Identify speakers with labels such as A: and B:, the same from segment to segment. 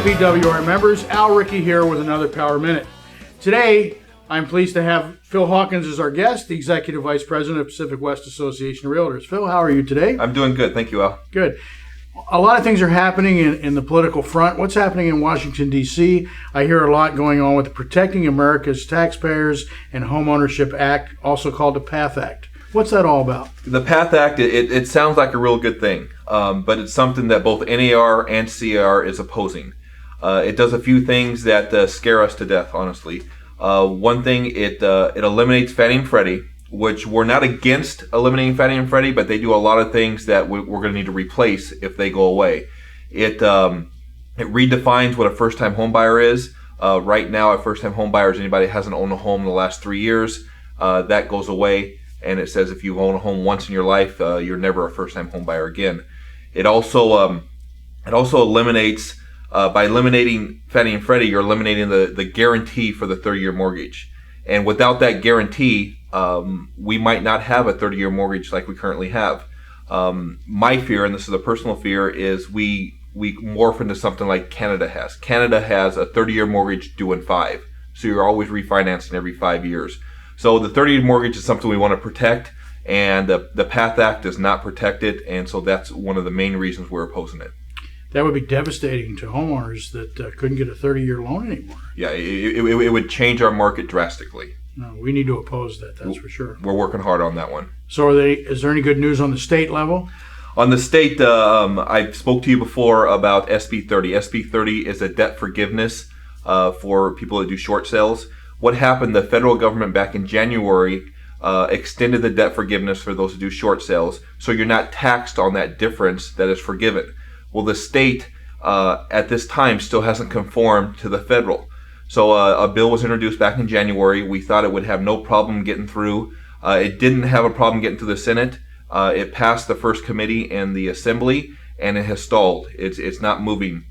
A: PWR members, Al Ricci here with another Power Minute. Today, I'm pleased to have Phil Hawkins as our guest, the Executive Vice President of Pacific West Association of Realtors. Phil, how are you today?
B: I'm doing good. Thank you, Al.
A: Good. A lot of things are happening in the political front. What's happening in Washington, D.C.? I hear a lot going on with the Protecting America's Taxpayers and Homeownership Act, also called the PATH Act. What's that all about?
B: The PATH Act, it sounds like a real good thing, but it's something that both NAR and CAR is opposing. It does a few things that scare us to death, honestly. One thing, it eliminates Fannie and Freddie, which we're not against eliminating Fannie and Freddie, but they do a lot of things that we're going to need to replace if they go away. It redefines what a first-time home buyer is. Right now, a first-time home buyer is anybody that hasn't owned a home in the last 3 years. That goes away, and it says if you own a home once in your life, you're never a first-time home buyer again. It also eliminates, by eliminating Fannie and Freddie, you're eliminating the guarantee for the 30-year mortgage. And without that guarantee, we might not have a 30-year mortgage like we currently have. My fear, and this is a personal fear, is we morph into something like Canada has. Canada has a 30-year mortgage due in 5. So you're always refinancing every 5 years. So the 30-year mortgage is something we want to protect, and the PATH Act does not protect it, and so that's one of the main reasons we're opposing it.
A: That would be devastating to homeowners that couldn't get a 30-year loan anymore.
B: Yeah, it would change our market drastically.
A: No, we need to oppose that, that's for sure.
B: We're working hard on that one.
A: So is there any good news on the state level?
B: On the state, I spoke to you before about SB 30. SB 30 is a debt forgiveness for people that do short sales. What happened, the federal government back in January extended the debt forgiveness for those who do short sales, so you're not taxed on that difference that is forgiven. Well, the state at this time still hasn't conformed to the federal. So a bill was introduced back in January. We thought it would have no problem getting through. It didn't have a problem getting through the Senate. It passed the first committee in the Assembly, and it has stalled. It's not moving.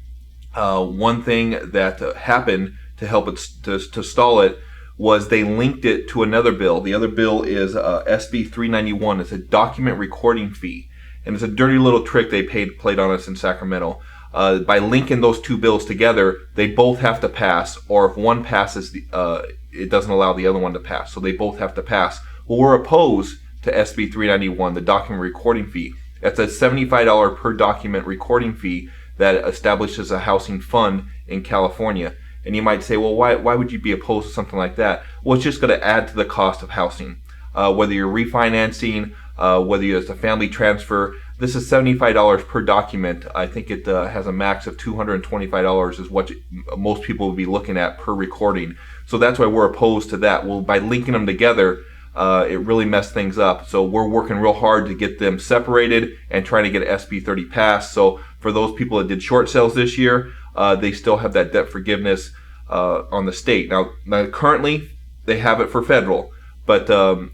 B: One thing that happened to help it to stall it was they linked it to another bill. The other bill is SB 391. It's a document recording fee. And it's a dirty little trick they played on us in Sacramento. By linking those two bills together, they both have to pass, or if one passes, it doesn't allow the other one to pass. So they both have to pass. Well, we're opposed to SB 391, the document recording fee. That's a $75 per document recording fee that establishes a housing fund in California. And you might say, well, why would you be opposed to something like that? Well, it's just going to add to the cost of housing. Whether you're refinancing, whether it's a family transfer, this is $75 per document. I think it has a max of $225 is what most people would be looking at per recording. So that's why we're opposed to that. Well, by linking them together, it really messed things up. So we're working real hard to get them separated and trying to get SB 30 passed. So for those people that did short sales this year, they still have that debt forgiveness on the state. Now currently, they have it for federal. But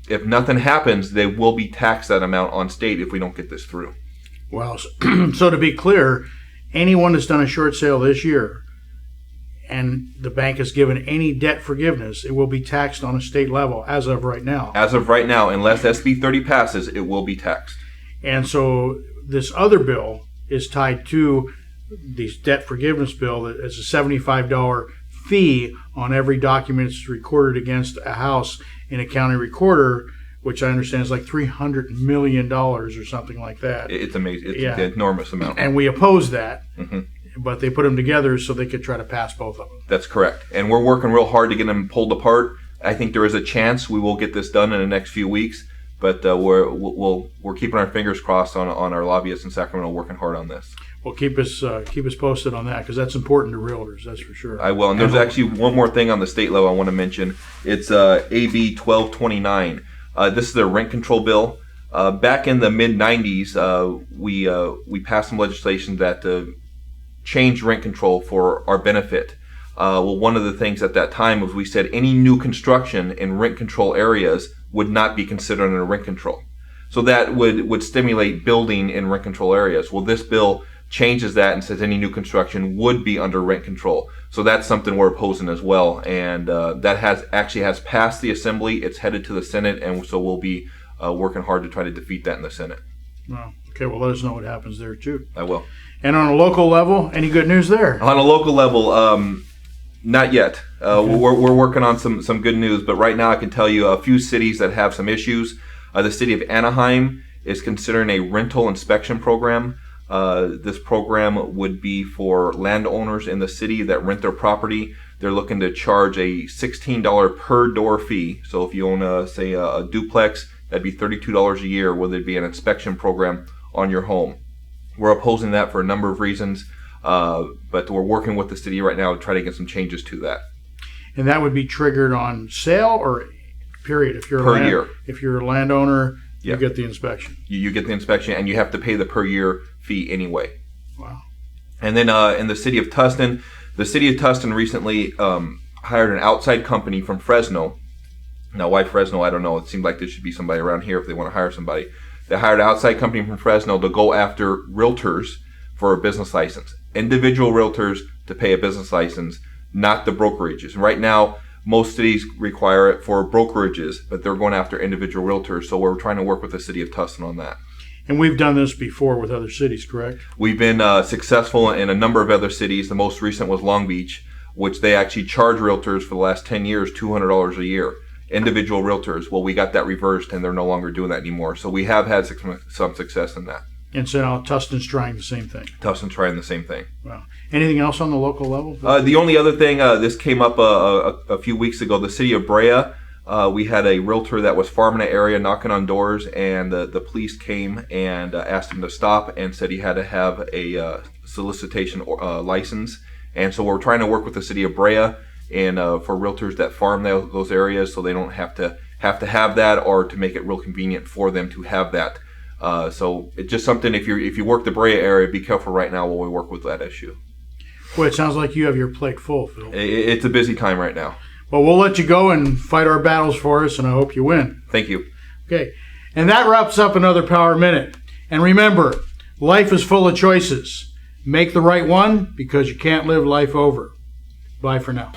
B: if nothing happens, they will be taxed that amount on state if we don't get this through.
A: Well, so to be clear, anyone that's done a short sale this year and the bank has given any debt forgiveness, it will be taxed on a state level as of right now.
B: As of right now, unless SB 30 passes, it will be taxed.
A: And so this other bill is tied to this debt forgiveness bill that is a $75 fee on every document that's recorded against a house in a county recorder, which I understand is like $300 million or something like that.
B: It's amazing. It's an enormous amount.
A: And we oppose that, but they put them together so they could try to pass both of them.
B: That's correct. And we're working real hard to get them pulled apart. I think there is a chance we will get this done in the next few weeks, but we're keeping our fingers crossed on our lobbyists in Sacramento working hard on this.
A: Well, keep us posted on that, because that's important to realtors, that's for sure.
B: I will. And there's actually one more thing on the state level I want to mention. It's AB 1229. This is a rent control bill. Back in the mid-'90s, we passed some legislation that changed rent control for our benefit. Well, one of the things at that time was we said any new construction in rent control areas would not be considered under rent control. So that would stimulate building in rent control areas. Well, this bill changes that and says any new construction would be under rent control. So that's something we're opposing as well. And that has passed the Assembly. It's headed to the Senate, and so we'll be working hard to try to defeat that in the Senate.
A: Well, Okay, well, let us know what happens there, too.
B: I will.
A: And on a local level, any good news there?
B: On a local level, not yet. Okay. We're working on some good news, but right now I can tell you a few cities that have some issues. The city of Anaheim is considering a rental inspection program. This program would be for landowners in the city that rent their property. They're looking to charge a $16 per door fee. So if you own, a duplex, that'd be $32 a year, where there'd be an inspection program on your home. We're opposing that for a number of reasons, but we're working with the city right now to try to get some changes to that.
A: And that would be triggered on sale or period? If you're
B: per year.
A: If you're a landowner,
B: yeah,
A: you get the inspection.
B: You get the inspection, and you have to pay the per year fee anyway.
A: Wow.
B: And then in the city of Tustin recently hired an outside company from Fresno. Now, why Fresno? I don't know. It seemed like there should be somebody around here if they want to hire somebody. They hired an outside company from Fresno to go after realtors for a business license. Individual realtors to pay a business license, not the brokerages. And right now, most cities require it for brokerages, but they're going after individual realtors. So we're trying to work with the city of Tustin on that.
A: And we've done this before with other cities, correct?
B: We've been successful in a number of other cities. The most recent was Long Beach, which they actually charge realtors for the last 10 years $200 a year. Individual realtors. Well, we got that reversed, and they're no longer doing that anymore. So we have had some success in that.
A: And so now Tustin's trying the same thing.
B: Tustin's trying the same thing.
A: Wow. Anything else on the local level?
B: The only other thing, this came up a few weeks ago, the city of Brea. We had a realtor that was farming an area, knocking on doors, and the police came and asked him to stop and said he had to have a solicitation license. And so we're trying to work with the city of Brea and for realtors that farm those areas, so they don't have to have that, or to make it real convenient for them to have that. So it's just something, if you work the Brea area, be careful right now while we work with that issue.
A: Well, it sounds like you have your plate full, Phil.
B: It's a busy time right now.
A: Well, we'll let you go and fight our battles for us, and I hope you win.
B: Thank you.
A: Okay. And that wraps up another Power Minute. And remember, life is full of choices. Make the right one, because you can't live life over. Bye for now.